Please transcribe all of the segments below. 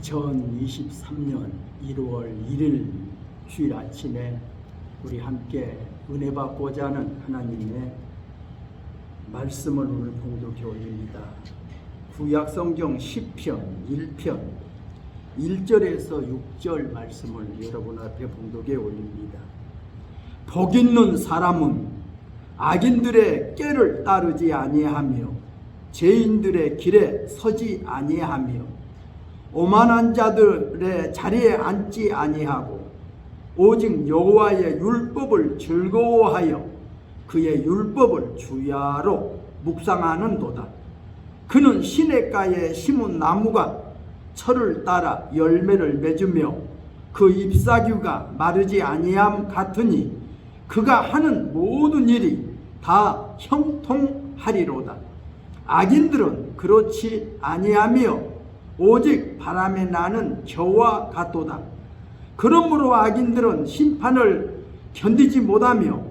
2023년 1월 1일 주일 아침에 우리 함께 은혜 받고자 하는 하나님의 말씀을 오늘 봉독해 올립니다. 구약성경 시편 1편 1절에서 6절 말씀을 여러분 앞에 봉독해 올립니다. 복 있는 사람은 악인들의 꾀를 따르지 아니하며 죄인들의 길에 서지 아니하며 오만한 자들의 자리에 앉지 아니하고 오직 여호와의 율법을 즐거워하여 그의 율법을 주야로 묵상하는도다. 그는 시냇가에 심은 나무가 철을 따라 열매를 맺으며 그 잎사귀가 마르지 아니함 같으니 그가 하는 모든 일이 다 형통하리로다. 악인들은 그렇지 아니하며 오직 바람에 나는 겨와 같도다. 그러므로 악인들은 심판을 견디지 못하며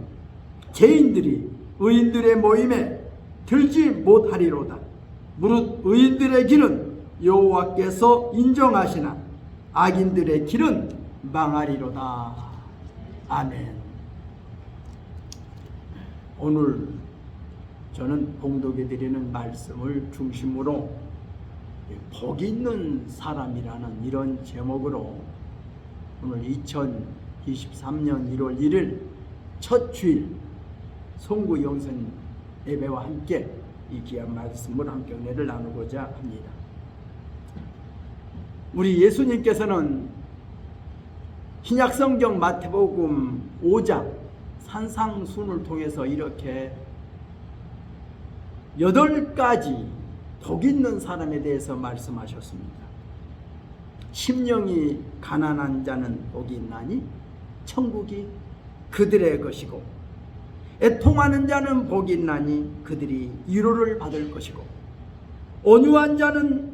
죄인들이 의인들의 모임에 들지 못하리로다. 무릇 의인들의 길은 여호와께서 인정하시나 악인들의 길은 망하리로다. 아멘. 오늘 저는 봉독해 드리는 말씀을 중심으로 복 있는 사람이라는 이런 제목으로 오늘 2023년 1월 1일 첫 주일 송구 영선 예배와 함께 이 귀한 말씀을 함께 은혜를 나누고자 합니다. 우리 예수님께서는 신약성경 마태복음 5장 산상순을 통해서 이렇게 8가지 복 있는 사람에 대해서 말씀하셨습니다. 심령이 가난한 자는 복이 있나니 천국이 그들의 것이고 애통하는 자는 복이 있나니 그들이 위로를 받을 것이고 온유한 자는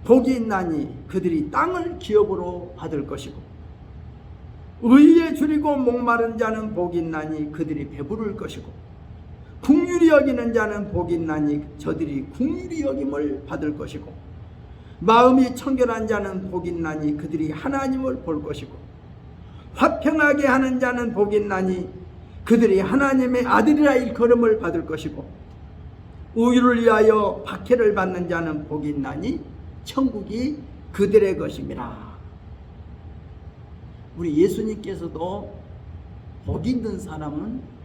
복이 있나니 그들이 땅을 기업으로 받을 것이고 의에 줄이고 목마른 자는 복이 있나니 그들이 배부를 것이고 긍휼히 여기는 자는 복이 있나니 저들이 긍휼히 여김을 받을 것이고 마음이 청결한 자는 복이 있나니 그들이 하나님을 볼 것이고 화평하게 하는 자는 복이 있나니 그들이 하나님의 아들이라 일컬음을 받을 것이고 의를 위하여 박해를 받는 자는 복이 있나니 천국이 그들의 것임이라. 우리 예수님께서도 복 있는 사람은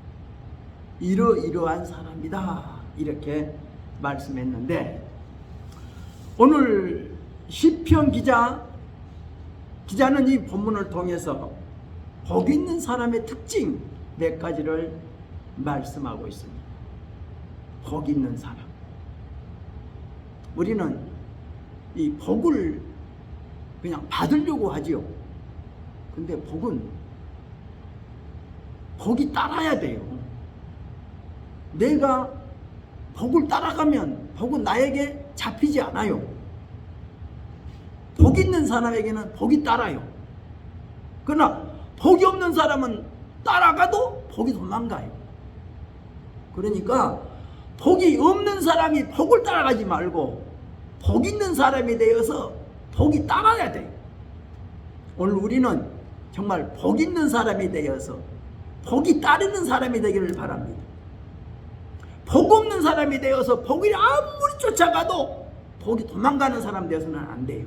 이러이러한 사람이다 이렇게 말씀했는데, 오늘 시편 기자는 이 본문을 통해서 복 있는 사람의 특징 4가지를 말씀하고 있습니다. 복 있는 사람. 우리는 이 복을 그냥 받으려고 하지요. 근데 복이 따라야 돼요. 내가 복을 따라가면 복은 나에게 잡히지 않아요. 복 있는 사람에게는 복이 따라요. 그러나 복이 없는 사람은 따라가도 복이 도망가요. 그러니까 복이 없는 사람이 복을 따라가지 말고 복 있는 사람이 되어서 복이 따라야 돼요. 오늘 우리는 정말 복 있는 사람이 되어서 복이 따르는 사람이 되기를 바랍니다. 복 없는 사람이 되어서 복이 아무리 쫓아가도 복이 도망가는 사람 되어서는 안 돼요.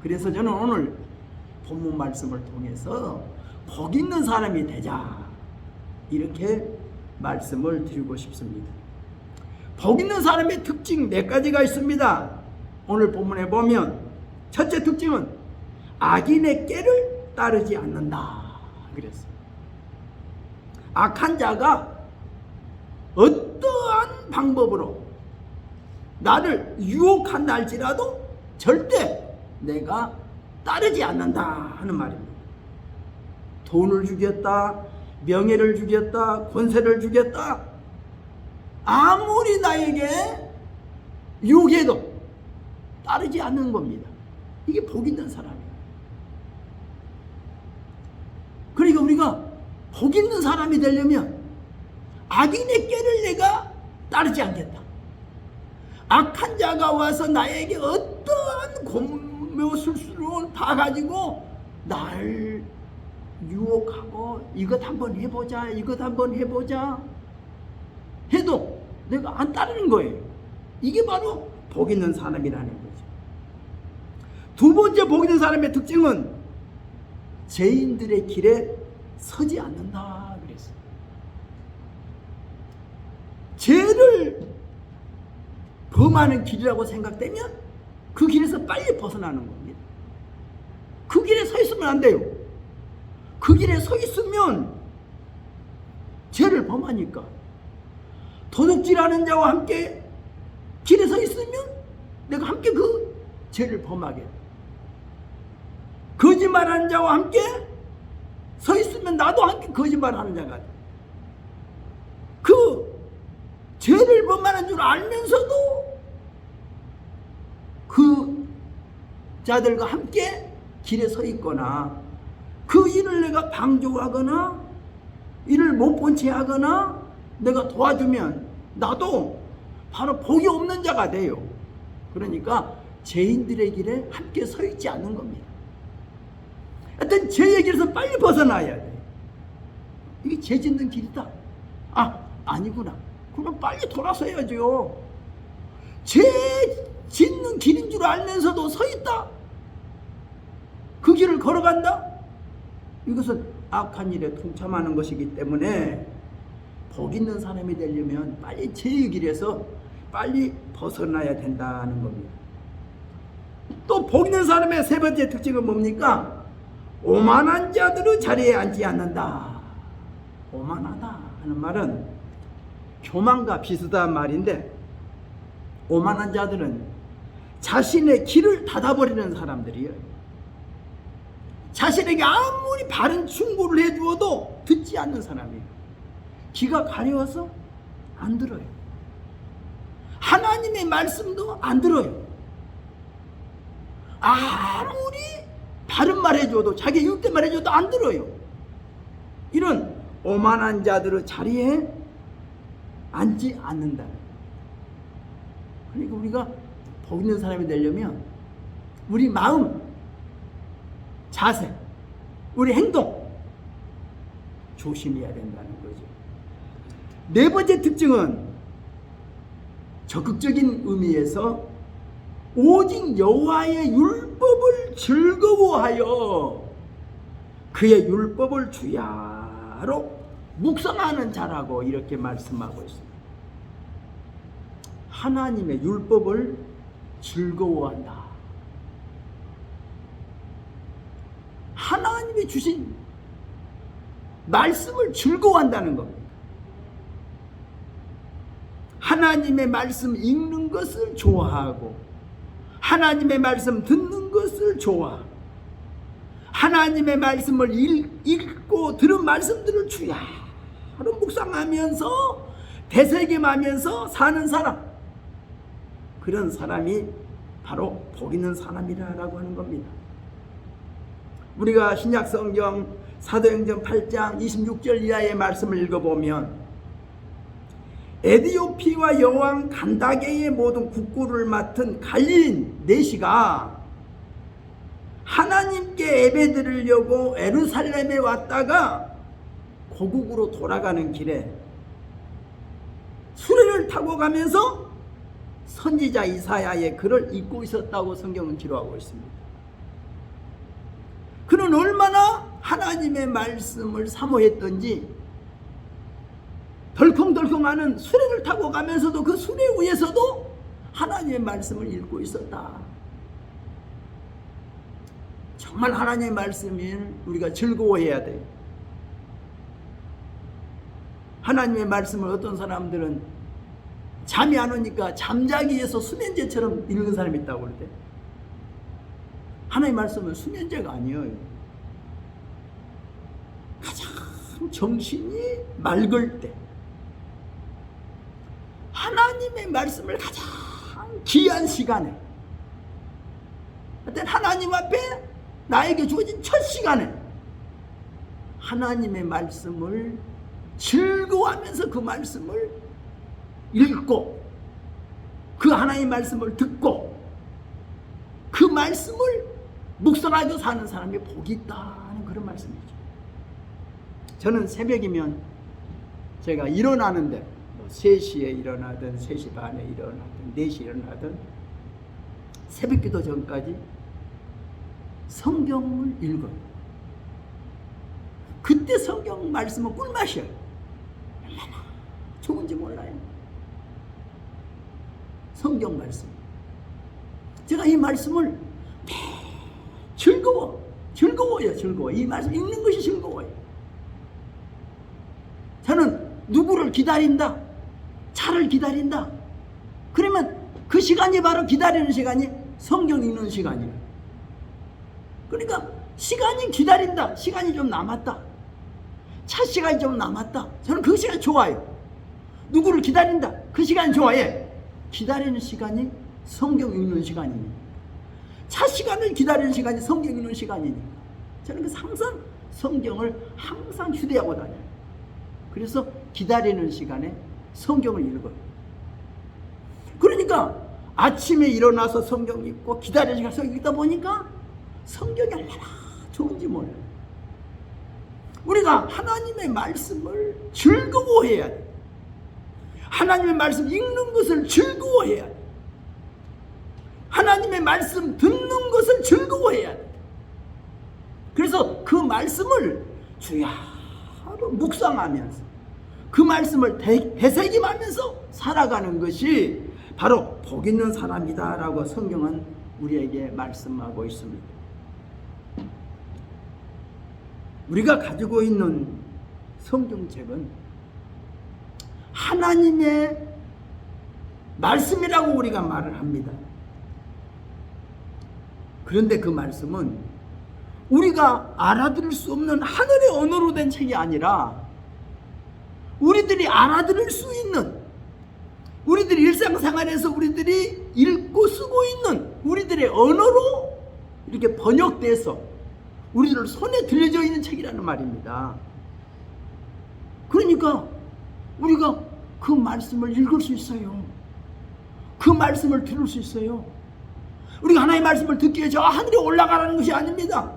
그래서 저는 오늘 본문 말씀을 통해서 복 있는 사람이 되자 이렇게 말씀을 드리고 싶습니다. 복 있는 사람의 특징 4가지가 있습니다. 오늘 본문에 보면 첫째 특징은 악인의 꾀를 따르지 않는다 그랬어요. 악한 자가 어떠한 방법으로 나를 유혹한다 할지라도 절대 내가 따르지 않는다 하는 말입니다. 돈을 주겠다, 명예를 주겠다, 권세를 주겠다, 아무리 나에게 유혹해도 따르지 않는 겁니다. 이게 복 있는 사람이에요. 그러니까 우리가 복 있는 사람이 되려면 악인의 꾀를 내가 따르지 않겠다. 악한 자가 와서 나에게 어떠한 뭐 술수로 봐가지고 날 유혹하고 이것 한번 해보자, 이것 한번 해보자 해도 내가 안 따르는 거예요. 이게 바로 복 있는 사람이라는 거죠. 두 번째 복 있는 사람의 특징은 죄인들의 길에 서지 않는다 그랬어요. 죄를 범하는 길이라고 생각되면 그 길에서 빨리 벗어나는 겁니다. 그 길에 서 있으면 안 돼요. 그 길에 서 있으면 죄를 범하니까. 도둑질하는 자와 함께 길에 서 있으면 내가 함께 그 죄를 범하게 돼. 거짓말하는 자와 함께 서 있으면 나도 함께 거짓말하는 자가 돼. 그 죄를 범하는 줄 알면서도 그 자들과 함께 길에 서 있거나 그 일을 내가 방조하거나 일을 못 본 채 하거나 내가 도와주면 나도 바로 복이 없는 자가 돼요. 그러니까 죄인들의 길에 함께 서 있지 않는 겁니다. 하여튼 죄의 길에서 빨리 벗어나야 돼. 이게 죄 짓는 길이다. 아니구나. 그러면 빨리 돌아서야죠. 죄 짓는 길인 줄 알면서도 서 있다. 그 길을 걸어간다. 이것은 악한 일에 동참하는 것이기 때문에 복 있는 사람이 되려면 빨리 죄의 길에서 빨리 벗어나야 된다는 겁니다. 또 복 있는 사람의 세 번째 특징은 뭡니까? 오만한 자들의 자리에 앉지 않는다. 오만하다 하는 말은 교만과 비슷한 말인데, 오만한 자들은 자신의 길을 닫아버리는 사람들이에요. 자신에게 아무리 바른 충고를 해주어도 듣지 않는 사람이에요. 귀가 가려워서 안 들어요. 하나님의 말씀도 안 들어요. 아무리 바른 말 해줘도, 자기 육대 말 해줘도 안 들어요. 이런 오만한 자들의 자리에 앉지 않는다. 그러니까 우리가 복 있는 사람이 되려면 우리 마음, 자세, 우리 행동 조심해야 된다는 거죠. 네 번째 특징은 적극적인 의미에서 오직 여호와의 율법을 즐거워하여 그의 율법을 주야로 묵상하는 자라고 이렇게 말씀하고 있습니다. 하나님의 율법을 즐거워한다. 하나님이 주신 말씀을 즐거워한다는 겁니다. 하나님의 말씀 읽는 것을 좋아하고, 하나님의 말씀 듣는 것을 좋아하고, 하나님의 말씀을 읽고 들은 말씀들을 주야로 묵상하면서 되새김하면서 사는 사람, 그런 사람이 바로 복 있는 사람이라고 하는 겁니다. 우리가 신약 성경 사도행전 8장 26절 이하의 말씀을 읽어보면, 에디오피와 여왕 간다게의 모든 국구를 맡은 갈린 내시가 하나님께 예배드리려고 예루살렘에 왔다가 고국으로 돌아가는 길에 수레를 타고 가면서 선지자 이사야의 글을 읽고 있었다고 성경은 기록하고 있습니다. 그는 얼마나 하나님의 말씀을 사모했던지 덜컹덜컹하는 수레를 타고 가면서도 그 수레 위에서도 하나님의 말씀을 읽고 있었다. 정말 하나님의 말씀을 우리가 즐거워해야 돼요. 하나님의 말씀을 어떤 사람들은 잠이 안 오니까 잠자기에서 수면제처럼 읽는 사람이 있다고 그럴 때, 하나님의 말씀은 수면제가 아니에요. 가장 정신이 맑을 때 하나님의 말씀을 가장 귀한 시간에, 하나님 앞에 나에게 주어진 첫 시간에 하나님의 말씀을 즐거워하면서 그 말씀을 읽고, 그 하나님의 말씀을 듣고, 그 말씀을 묵상하고 사는 사람이 복이 있다는 그런 말씀이죠. 저는 새벽이면 제가 일어나는데 3시에 일어나든 3시 반에 일어나든 4시에 일어나든 새벽기도 전까지 성경을 읽어요. 그때 성경 말씀은 꿀맛이에요. 얼마나 좋은지 몰라요. 성경 말씀. 제가 이 말씀을 즐거워요. 이 말씀 읽는 것이 즐거워요. 저는 누구를 기다린다, 차를 기다린다. 그러면 그 시간이 바로 기다리는 시간이 성경 읽는 시간이에요. 그러니까 시간이 기다린다, 시간이 좀 남았다, 차 시간이 좀 남았다. 저는 그 시간 좋아요. 누구를 기다린다, 그 시간 좋아해. 기다리는 시간이 성경 읽는 시간이니까, 차 시간을 기다리는 시간이 성경 읽는 시간이니까 저는 항상 성경을 항상 휴대하고 다녀요. 그래서 기다리는 시간에 성경을 읽어요. 그러니까 아침에 일어나서 성경 읽고 기다리는 시간에 성경 읽다 보니까 성경이 얼마나 좋은지 몰라요. 우리가 하나님의 말씀을 즐거워해야 돼. 하나님의 말씀 읽는 것을 즐거워해야 돼. 하나님의 말씀 듣는 것을 즐거워해야 돼. 그래서 그 말씀을 주야 하루 묵상하면서 그 말씀을 되새김하면서 살아가는 것이 바로 복 있는 사람이다 라고 성경은 우리에게 말씀하고 있습니다. 우리가 가지고 있는 성경책은 하나님의 말씀이라고 우리가 말을 합니다. 그런데 그 말씀은 우리가 알아들을 수 없는 하늘의 언어로 된 책이 아니라 우리들이 알아들을 수 있는, 우리들이 일상생활에서 우리들이 읽고 쓰고 있는 우리들의 언어로 이렇게 번역돼서 우리들 손에 들려져 있는 책이라는 말입니다. 그러니까 우리가 그 말씀을 읽을 수 있어요. 그 말씀을 들을 수 있어요. 우리가 하나님의 말씀을 듣기 위해 저 하늘에 올라가라는 것이 아닙니다.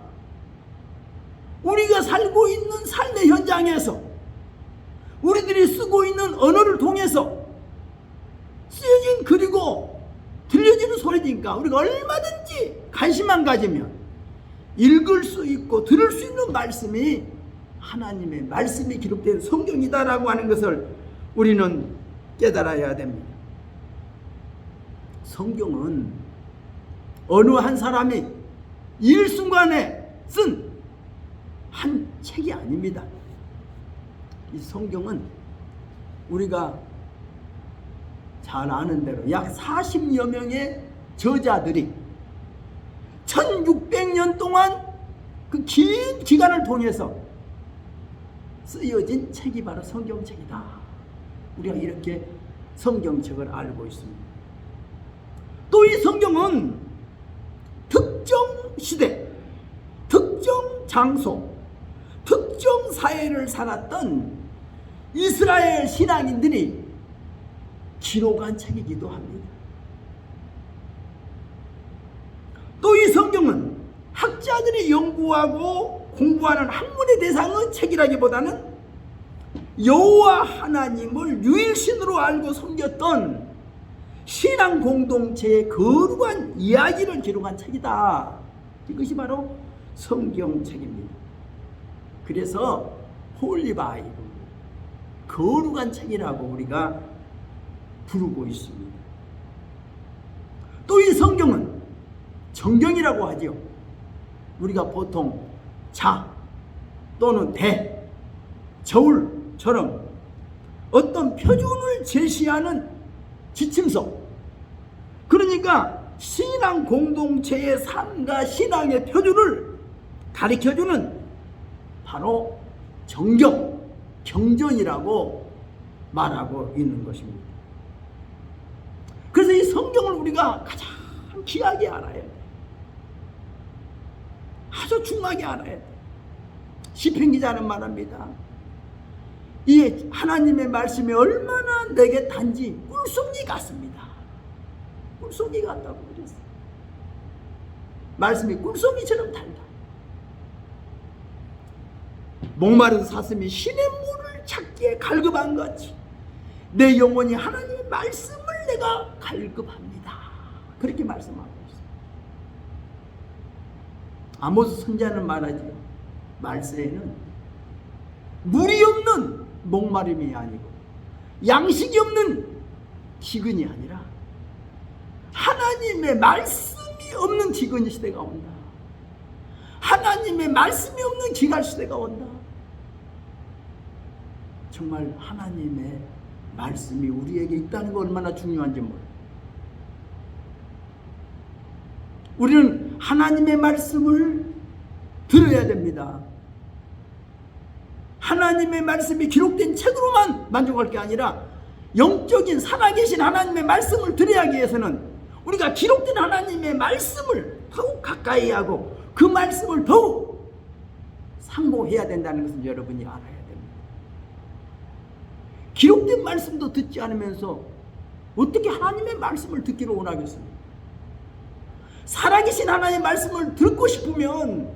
우리가 살고 있는 삶의 현장에서 우리들이 쓰고 있는 언어를 통해서 쓰여진 그리고 들려지는 소리니까 우리가 얼마든지 관심만 가지면 읽을 수 있고 들을 수 있는 말씀이 하나님의 말씀이 기록된 성경이다라고 하는 것을 우리는 깨달아야 됩니다. 성경은 어느 한 사람이 일순간에 쓴 한 책이 아닙니다. 이 성경은 우리가 잘 아는 대로 약 40여 명의 저자들이 1600년 동안 그 긴 기간을 통해서 쓰여진 책이 바로 성경책이다. 우리가 이렇게 성경책을 알고 있습니다. 또 이 성경은 특정 시대, 특정 장소, 특정 사회를 살았던 이스라엘 신앙인들이 기록한 책이기도 합니다. 또 이 성경은 학자들이 연구하고 공부하는 학문의 대상의 책이라기보다는 여호와 하나님을 유일신으로 알고 섬겼던 신앙 공동체의 거룩한 이야기를 기록한 책이다. 이것이 바로 성경책입니다. 그래서 홀리 바이블, 거룩한 책이라고 우리가 부르고 있습니다. 또 이 성경은 정경이라고 하죠. 우리가 보통 자 또는 대, 저울처럼 어떤 표준을 제시하는 지침서, 그러니까 신앙 공동체의 삶과 신앙의 표준을 가르쳐주는 바로 정경, 경전이라고 말하고 있는 것입니다. 그래서 이 성경을 우리가 가장 귀하게 알아야 돼. 아주 중요하게 알아야 돼. 시편 기자는 말합니다. 이 하나님의 말씀이 얼마나 내게 단지 꿀송이 같습니다. 꿀송이 같다고 그랬어요. 말씀이 꿀송이처럼 달다. 목마른 사슴이 신의 물을 찾기에 갈급한 같이 내 영혼이 하나님의 말씀을 내가 갈급합니다. 그렇게 말씀하고 있어요. 아모스 선지자는 말하지, 말세에는 물이 없는 목마름이 아니고 양식이 없는 기근이 아니라 하나님의 말씀이 없는 기근 시대가 온다. 하나님의 말씀이 없는 기갈 시대가 온다. 정말 하나님의 말씀이 우리에게 있다는 거 얼마나 중요한지 몰라요. 우리는 하나님의 말씀을 들어야 됩니다. 하나님의 말씀이 기록된 책으로만 만족할 게 아니라 영적인 살아계신 하나님의 말씀을 들어야 하기 위해서는 우리가 기록된 하나님의 말씀을 더욱 가까이 하고 그 말씀을 더욱 상고해야 된다는 것을 여러분이 알아야 됩니다. 기록된 말씀도 듣지 않으면서 어떻게 하나님의 말씀을 듣기를 원하겠습니까? 살아계신 하나님의 말씀을 듣고 싶으면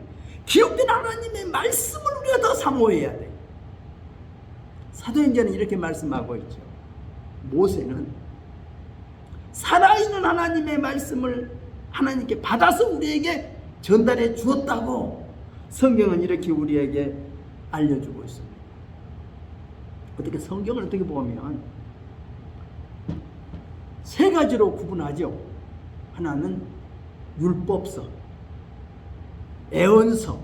기록된 하나님의 말씀을 우리가 더 사모해야 돼요. 사도행전은 이렇게 말씀하고 있죠. 모세는 살아있는 하나님의 말씀을 하나님께 받아서 우리에게 전달해 주었다고 성경은 이렇게 우리에게 알려주고 있습니다. 어떻게 성경을 어떻게 보면 세 가지로 구분하죠. 하나는 율법서, 애언서,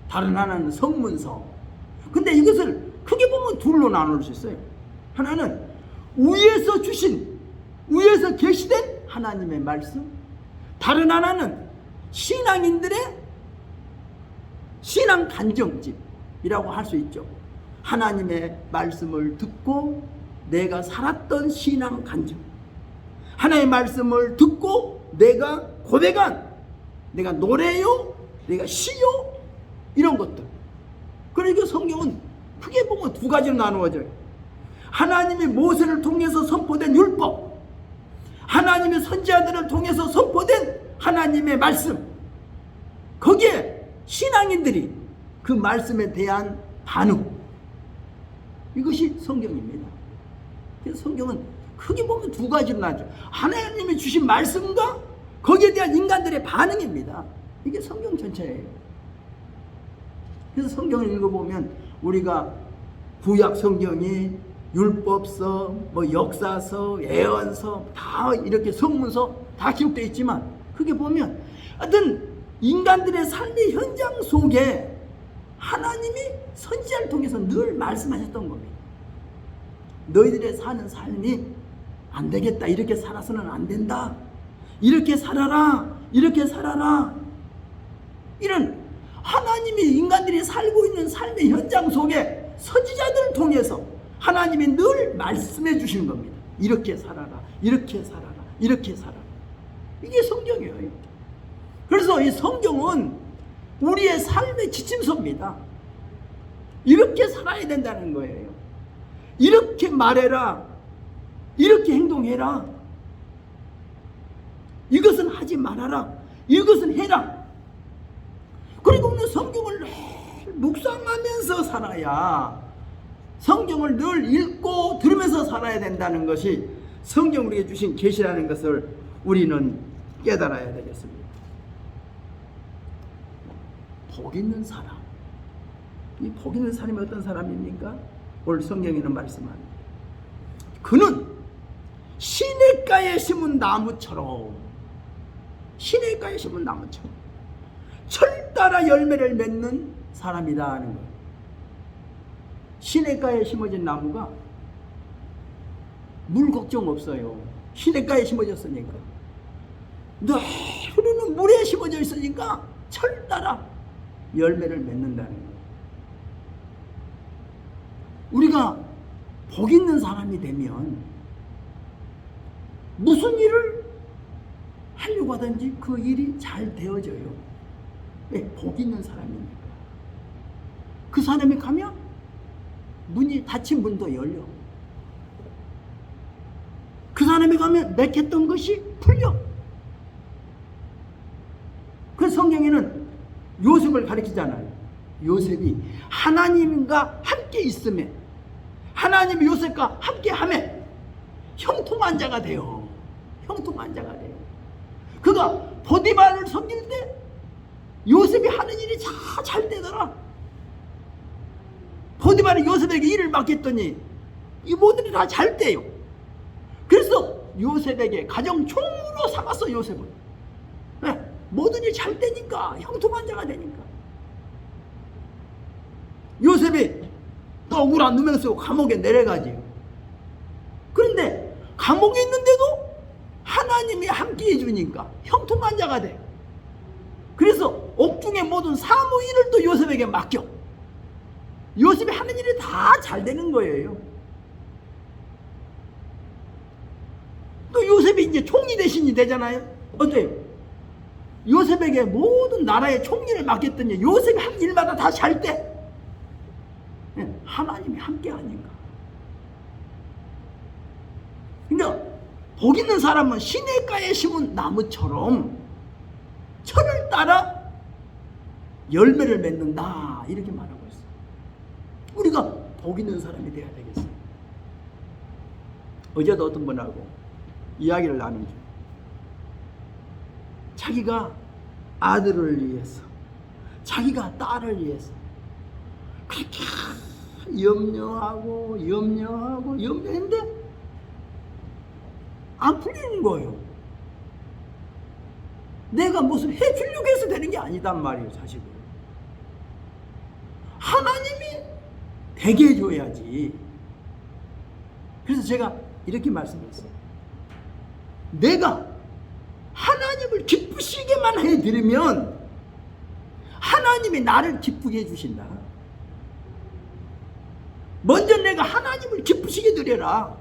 다른 하나는 성문서. 근데 이것을 크게 보면 둘로 나눌 수 있어요. 하나는 위에서 주신, 위에서 계시된 하나님의 말씀, 다른 하나는 신앙인들의 신앙 간정집이라고 할 수 있죠. 하나님의 말씀을 듣고 내가 살았던 신앙 간증, 하나님의 말씀을 듣고 내가 고백한, 내가 노래요, 내가 시요, 이런 것들. 그러니까 성경은 크게 보면 두 가지로 나누어져요. 하나님이 모세를 통해서 선포된 율법, 하나님의 선지자들을 통해서 선포된 하나님의 말씀, 거기에 신앙인들이 그 말씀에 대한 반응, 이것이 성경입니다. 그래서 성경은 크게 보면 두 가지로 나죠. 하나님이 주신 말씀과 거기에 대한 인간들의 반응입니다. 이게 성경 전체예요. 그래서 성경을 읽어보면 우리가 구약 성경이 율법서, 역사서, 예언서 다 이렇게 성문서 다 기록되어 있지만 그게 보면 어떤 인간들의 삶의 현장 속에 하나님이 선지자를 통해서 늘 말씀하셨던 겁니다. 너희들의 사는 삶이 안 되겠다. 이렇게 살아서는 안 된다. 이렇게 살아라. 이렇게 살아라. 이런 하나님이 인간들이 살고 있는 삶의 현장 속에 선지자들을 통해서 하나님이 늘 말씀해 주시는 겁니다. 이렇게 살아라. 이렇게 살아라. 이렇게 살아라. 이게 성경이에요. 그래서 이 성경은 우리의 삶의 지침서입니다. 이렇게 살아야 된다는 거예요. 이렇게 말해라. 이렇게 행동해라. 이것은 하지 말아라. 이것은 해라. 그리고 우리는 성경을 늘 묵상하면서 살아야, 성경을 늘 읽고 들으면서 살아야 된다는 것이 성경 우리에게 주신 계시라는 것을 우리는 깨달아야 되겠습니다. 복 있는 사람, 이 복 있는 사람이 어떤 사람입니까? 오늘 성경에는 말씀합니다. 그는 시냇가에 심은 나무처럼, 시냇가에 심은 나무처럼 철 따라 열매를 맺는 사람이다 하는 거예요. 시냇가에 심어진 나무가 물 걱정 없어요. 시냇가에 심어졌으니까. 늘 흐르는 물에 심어져 있으니까 철 따라 열매를 맺는다는 거예요. 우리가 복 있는 사람이 되면 무슨 일을 하려고 하든지 그 일이 잘 되어져요. 왜? 복 있는 사람이니까. 그 사람이 가면 문이 닫힌 문도 열려. 그 사람이 가면 맥혔던 것이 풀려. 성경에는 요셉을 가리키잖아요. 요셉이 하나님과 함께 있음에, 하나님이 요셉과 함께 함에 형통한 자가 돼요. 형통한 자가 돼요. 그가 보디발을 섬길 때 요셉이 하는 일이 다 잘 되더라. 보디발이 요셉에게 일을 맡겼더니 이 모든 일이 다 잘 돼요. 그래서 요셉에게 가정 총무로 삼았어. 요셉을. 네, 모든 일이 잘 되니까, 형통한 자가 되니까. 요셉이 또 억울한 누명 쓰고 감옥에 내려가지요. 그런데 감옥에 있는데도 하나님이 함께 해주니까 형통한 자가 돼. 그래서 옥중의 모든 사무 일을 또 요셉에게 맡겨. 요셉이 하는 일이 다 잘 되는 거예요. 또 요셉이 이제 총리 대신이 되잖아요. 어때요? 요셉에게 모든 나라의 총리를 맡겼더니 요셉이 한 일마다 다 잘 돼. 하나님이 함께 하니까. 그러니까 복 있는 사람은 시냇가에 심은 나무처럼 철을 따라 열매를 맺는다, 이렇게 말하고 있어요. 우리가 복 있는 사람이 되어야 되겠어요. 어제도 어떤 분하고 이야기를 나누죠. 자기가 아들을 위해서, 자기가 딸을 위해서 그렇게 염려했는데 안 풀리는 거예요. 내가 무슨 해주려고 해서 되는 게 아니단 말이에요. 사실은 하나님이 되게 해줘야지. 그래서 제가 이렇게 말씀드렸어요. 내가 하나님을 기쁘시게만 해드리면 하나님이 나를 기쁘게 해주신다. 먼저 내가 하나님을 기쁘시게 드려라.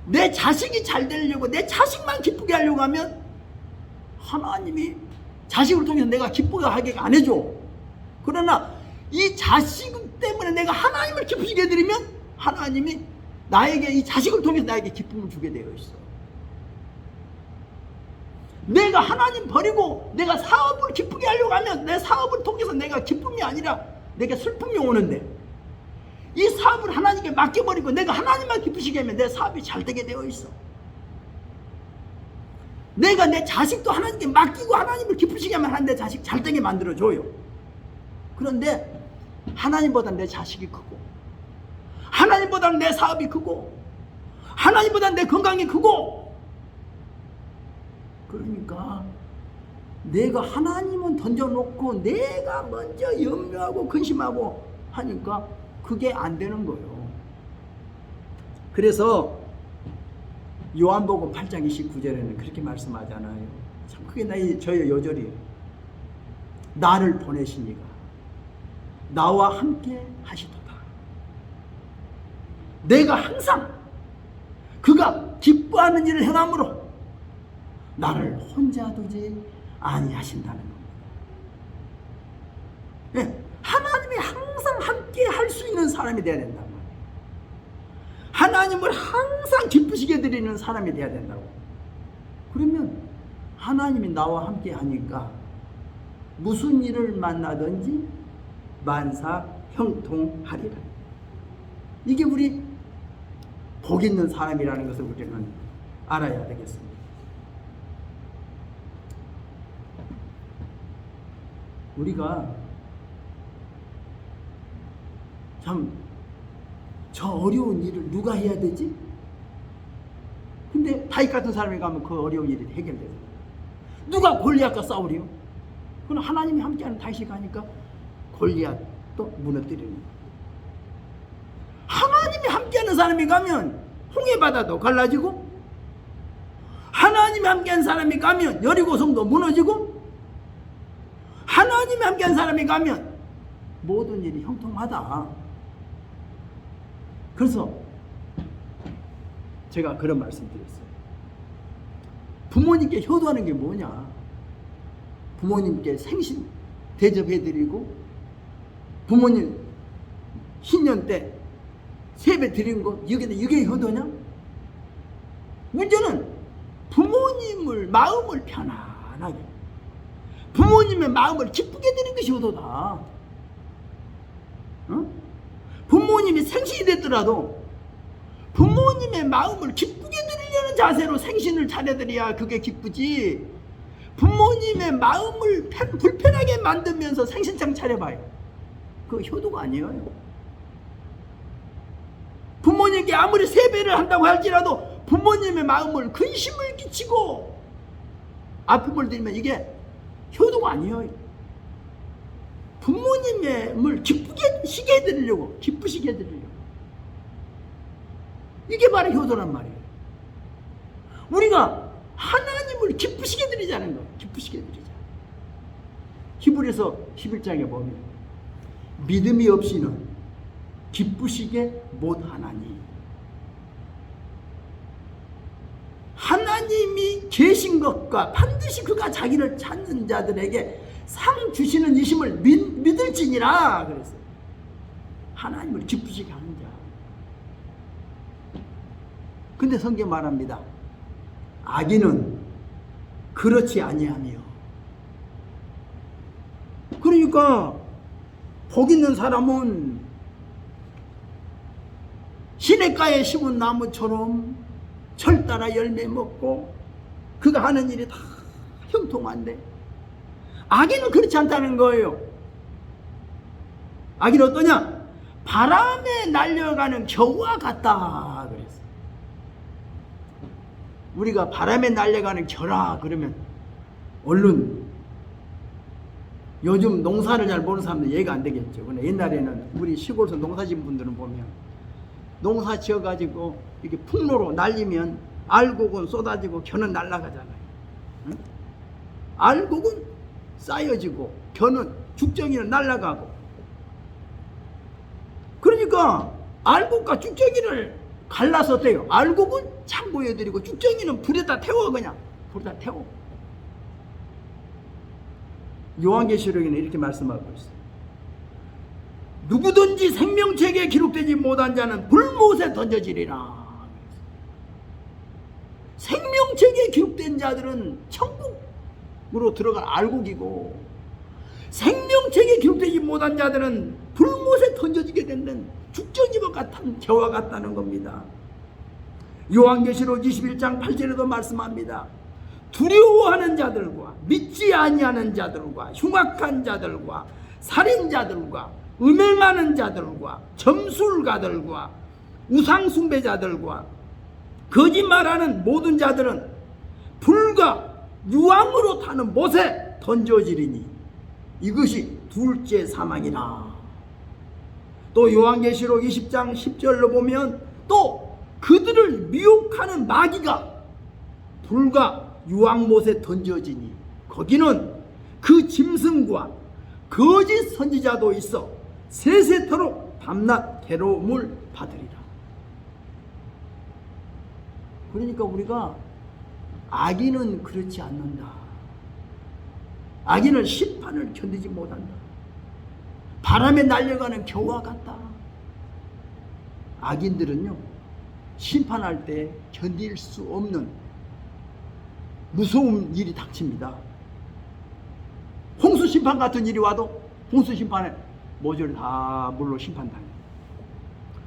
내 자식이 잘 되려고 내 자식만 기쁘게 하려고 하면 하나님이 자식을 통해서 내가 기쁘게 하게 안 해줘. 그러나 이 자식 때문에 내가 하나님을 기쁘시게 해드리면 하나님이 나에게 이 자식을 통해서 나에게 기쁨을 주게 되어 있어. 내가 하나님 버리고 내가 사업을 기쁘게 하려고 하면 내 사업을 통해서 내가 기쁨이 아니라 내게 슬픔이 오는데, 이 사업을 하나님께 맡겨버리고 내가 하나님만 기쁘시게 하면 내 사업이 잘 되게 되어 있어. 내가 내 자식도 하나님께 맡기고 하나님을 기쁘시게 하면 내 자식 잘 되게 만들어줘요. 그런데 하나님보다는 내 자식이 크고, 하나님보다는 내 사업이 크고, 하나님보다는 내 건강이 크고, 그러니까 내가 하나님은 던져놓고 내가 먼저 염려하고 근심하고 하니까 그게 안 되는 거예요. 그래서 요한복음 8장 29절에는 그렇게 말씀하잖아요. 참 그게 저의 요절이에요. 나를 보내신 이가 나와 함께 하시도다. 내가 항상 그가 기뻐하는 일을 행함으로 나를 혼자 두지 아니하신다는 겁니다. 네, 하나님이 항상 함께 할 수 있는 사람이 되어야 된단 말이에요. 하나님을 항상 기쁘시게 드리는 사람이 되어야 된다고. 그러면 하나님이 나와 함께 하니까 무슨 일을 만나든지 만사 형통하리라. 이게 우리 복 있는 사람이라는 것을 우리는 알아야 되겠습니다. 우리가 참 저 어려운 일을 누가 해야 되지? 근데 다윗 같은 사람이 가면 그 어려운 일이 해결되죠. 누가 골리앗과 싸우리요? 그건 하나님이 함께하는 다윗이 가니까 골리앗도 무너뜨리는 거예요. 하나님이 함께하는 사람이 가면 홍해바다도 갈라지고, 하나님이 함께하는 사람이 가면 여리고성도 무너지고, 하나님이 함께한 사람이 가면 모든 일이 형통하다. 그래서 제가 그런 말씀 드렸어요. 부모님께 효도하는 게 뭐냐? 부모님께 생신 대접해드리고, 부모님 신년 때 세배 드린 거 이게 효도냐? 문제는 부모님을 마음을 편안하게, 부모님의 마음을 기쁘게 드리는 것이 효도다. 어? 부모님이 생신이 됐더라도 부모님의 마음을 기쁘게 드리려는 자세로 생신을 차려드려야 그게 기쁘지. 부모님의 마음을 불편하게 만들면서 생신상 차려봐요. 그거 효도가 아니에요. 부모님께 아무리 세배를 한다고 할지라도 부모님의 마음을 근심을 끼치고 아픔을 드리면 이게 효도가 아니에요. 부모님을 기쁘시게 해드리려고, 기쁘시게 해드리려고. 이게 바로 효도란 말이에요. 우리가 하나님을 기쁘시게 드리자는 거예요. 기쁘시게 드리자. 히브리서 11장에 보면 믿음이 없이는 기쁘시게 못하나니, 하나님이 계신 것과 반드시 그가 자기를 찾는 자들에게 상 주시는 이심을 믿을지니라 그랬어요. 하나님을 기쁘시게 하는 자. 근데 성경 말합니다. 악인은 그렇지 아니하며. 그러니까 복 있는 사람은 시냇가에 심은 나무처럼 철 따라 열매 먹고 그가 하는 일이 다 형통한데, 악인은 그렇지 않다는 거예요. 악인은 어떠냐? 바람에 날려가는 겨와 같다 그랬어요. 우리가 바람에 날려가는 겨라 그러면 얼른 요즘 농사를 잘 모르는 사람들 이해가 안 되겠죠. 근데 옛날에는 우리 시골에서 농사 지은 분들은 보면 농사 지어가지고 이렇게 풍로로 날리면 알곡은 쏟아지고 겨는 날아가잖아요. 응? 알곡은 쌓여지고 겨는 죽정이는 날아가고. 그러니까 알곡과 죽정이를 갈라서 어때요? 알곡은 창고에 드리고 죽정이는 불에다 태워. 그냥 불에다 태워. 요한계시록에는 이렇게 말씀하고 있어요. 누구든지 생명책에 기록되지 못한 자는 불못에 던져지리라. 생명책에 기록된 자들은 천국으로 들어갈 알곡이고, 생명책에 기록되지 못한 자들은 불못에 던져지게 되는 죽정이와 같은 겨와 같다는 겁니다. 요한계시록 21장 8절에도 말씀합니다. 두려워하는 자들과 믿지 아니하는 자들과 흉악한 자들과 살인자들과 음행하는 자들과 점술가들과 우상숭배자들과 거짓말하는 모든 자들은 불과 유황으로 타는 못에 던져지리니 이것이 둘째 사망이라. 또 요한계시록 20장 10절로 보면 또 그들을 미혹하는 마귀가 불과 유황못에 던져지니 거기는 그 짐승과 거짓 선지자도 있어 세세토록 밤낮 괴로움을 받으리라. 그러니까 우리가 악인은 그렇지 않는다. 악인은 심판을 견디지 못한다. 바람에 날려가는 겨와 같다. 악인들은요, 심판할 때 견딜 수 없는 무서운 일이 닥칩니다. 홍수 심판 같은 일이 와도 홍수 심판에 모조리 다 물로 심판당해요.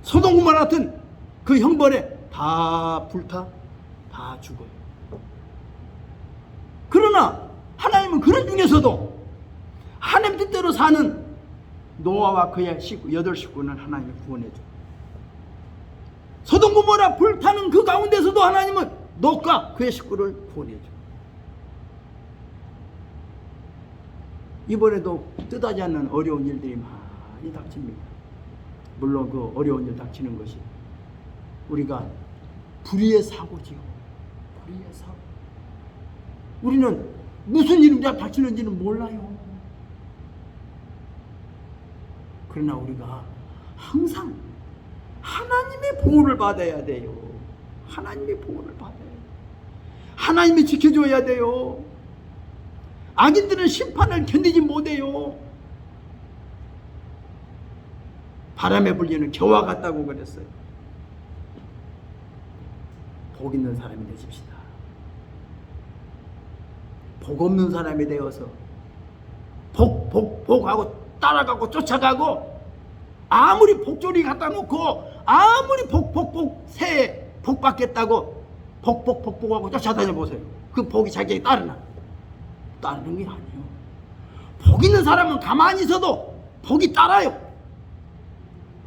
소돔 고모라 같은 그 형벌에 다 불타 다 죽어요. 그러나 하나님은 그런 중에서도 하나님 뜻대로 사는 노아와 그의 식구 8식구는 하나님이 구원해줘. 소돔 고모라 불타는 그 가운데서도 하나님은 롯과 그의 식구를 구원해줘. 이번에도 뜻하지 않는 어려운 일들이 많이 닥칩니다. 물론 그 어려운 일 닥치는 것이 우리가 불의의 사고지요. 불의의 사고. 우리는 무슨 일이 닥치는지는 몰라요. 그러나 우리가 항상 하나님의 보호를 받아야 돼요. 하나님의 보호를 받아야 돼요. 하나님이 지켜줘야 돼요. 악인들은 심판을 견디지 못해요. 바람에 불리는 겨와 같다고 그랬어요. 복 있는 사람이 되십시다. 복 없는 사람이 되어서 복 하고 따라가고 쫓아가고, 아무리 복조리 갖다 놓고 아무리 새해 복 받겠다고 복하고 쫓아다녀 보세요. 그 복이 자기에게 따르는 게 아니에요. 복 있는 사람은 가만히 있어도 복이 따라요.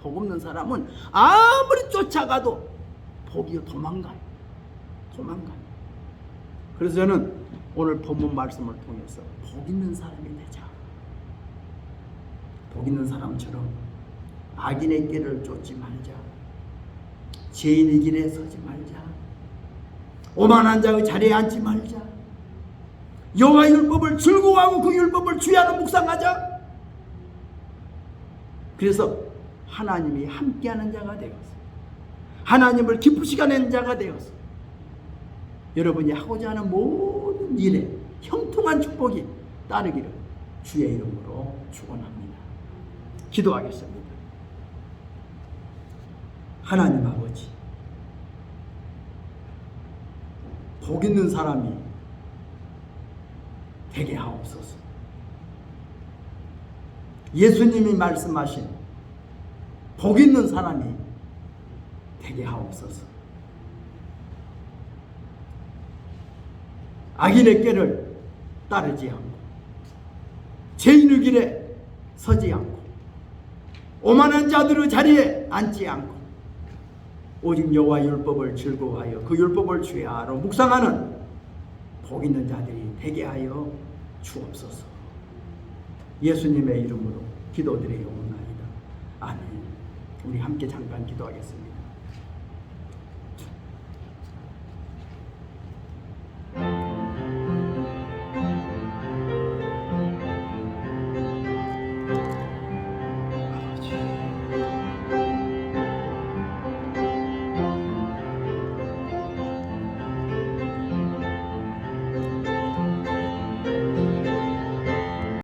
복 없는 사람은 아무리 쫓아가도 복이 도망가요. 그래서 저는 오늘 본문 말씀을 통해서 복 있는 사람이 되자. 복 있는 사람처럼 악인의 길을 쫓지 말자. 죄인의 길에 서지 말자. 오만한 자의 자리에 앉지 말자. 여호와 율법을 즐거워하고 그 율법을 주야로 묵상하자. 그래서 하나님이 함께하는 자가 되었어. 하나님을 기쁘시게 하는 자가 되었어. 여러분이 하고자 하는 모든 일에 형통한 축복이 따르기를 주의 이름으로 축원합니다. 기도하겠습니다. 하나님 아버지, 복 있는 사람이 되게 하옵소서. 예수님이 말씀하신 복 있는 사람이 되게 하옵소서. 악인의 길을 따르지 않고 죄인의 길에 서지 않고 오만한 자들의 자리에 앉지 않고 오직 여호와 율법을 즐거워하여 그 율법을 주야로 묵상하는 복 있는 자들이 되게 하여 주옵소서. 예수님의 이름으로 기도드리옵나이다. 아멘. 우리 함께 잠깐 기도하겠습니다.